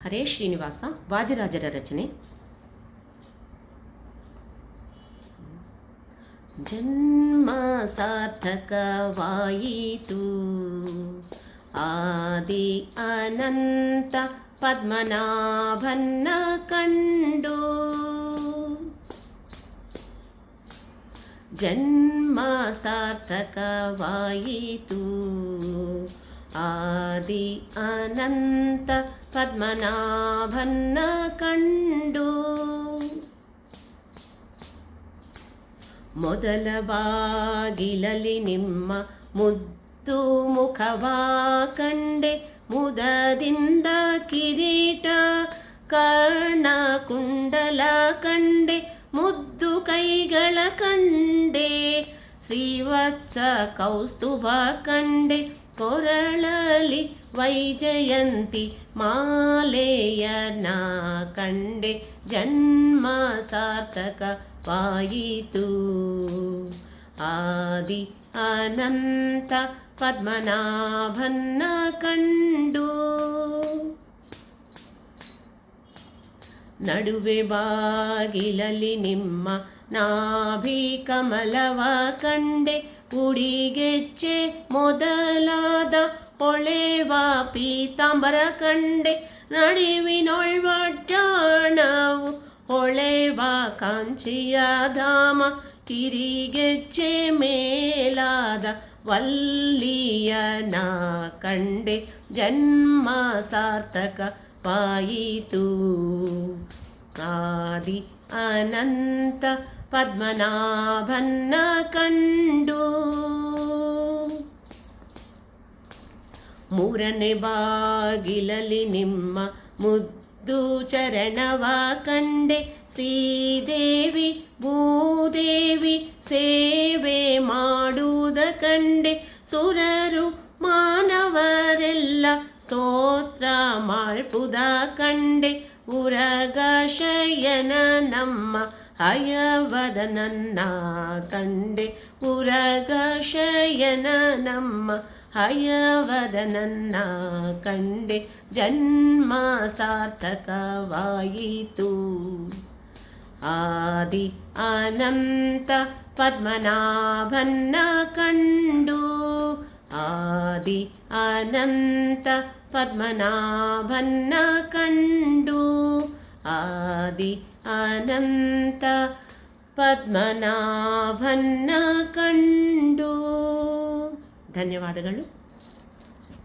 ಹರೇ ಶ್ರೀನಿವಾಸ ವಾದಿರಾಜರ ರಚನೆ. ಜನ್ಮ ಸಾರ್ಥಕವಾಯಿತು ಆದಿ ಅನಂತ ಪದ್ಮನಾಭನ್ನ ಕಂಡು. ಜನ್ಮ ಸಾರ್ಥಕವಾಯಿತು ಆದಿ ಅನಂತ ಪದ್ಮನಾಭನ್ನ ಕಂಡು. ಮೊದಲ ಬಾಗಿಲಲ್ಲಿ ನಿಮ್ಮ ಮುದ್ದು ಮುಖವ ಕಂಡೆ, ಮುದದಿಂದ ಕಿರೀಟ ಕರ್ಣ ಕುಂಡಲ ಕಂಡೆ, ಮುದ್ದು ಕೈಗಳ ಕಂಡೆ, ಶ್ರೀವತ್ಸ ಕೌಸ್ತುಭ ಕಂಡೆ, ಕೊರಳಲಿ ವೈಜಯಂತಿ ಮಾಲೆಯನ ಕಂಡೆ. ಜನ್ಮ ಸಾರ್ಥಕವಾಯಿತು ಆದಿ ಅನಂತ ಪದ್ಮನಾಭನ್ನ ಕಂಡು. ನಡುವೆ ಬಾಗಿಲಲ್ಲಿ ನಿಮ್ಮ ನಾಭಿ ಕಮಲವ ಕಂಡೆ, ಉಡಿಗೆಚ್ಚೆ ಮೊದಲಾದ ಹೊಳೆವ ಪೀತಾಂಬರ ಕಂಡೆ, ನಡುವಿನೊಳ್ವಡ್ಡಾಣವು ಹೊಳೆವ ಕಾಂಚಿಯ ಧಾಮ, ಕಿರಿಗೆಚ್ಚೆ ಮೇಲಾದ ವಲ್ಲಿಯನ ಕಂಡೆ. ಜನ್ಮ ಸಾರ್ಥಕವಾಯಿತು ಆದಿ ಅನಂತ ಪದ್ಮನಾಭನ್ನ ಕಂಡು. ಮೂರನೇ ಬಾಗಿಲಲ್ಲಿ ನಿಮ್ಮ ಮುದ್ದು ಚರಣವ ಕಂಡೆ, ಶ್ರೀದೇವಿ ಭೂದೇವಿ ಸೇವೆ ಮಾಡುವುದ ಕಂಡೆ, ಸುರರು ಮಾನವರೆಲ್ಲ ಸ್ತೋತ್ರ ಮಾಡ್ಪುದ ಕಂಡೆ, ಉರಗ ಶಯನ ನಮ್ಮ ಹಯವದನನ್ನ ಕಂಡೆ, ಉರಗ ಶಯನ ನಮ್ಮ ಹಯವದನನ್ನ ಕಂಡೆ. ಜನ್ಮ ಸಾರ್ಥಕವಾಯಿತು ಆದಿ ಅನಂತ ಪದ್ಮನಾಭನ್ನ ಕಂಡು. ಆದಿ ಅನಂತ ಪದ್ಮನಾಭನ್ನ ಕಂಡು. ಆದಿ ಅನಂತ ಪದ್ಮನಾಭನ್ನ ಕಂಡು. ಧನ್ಯವಾದಗಳು.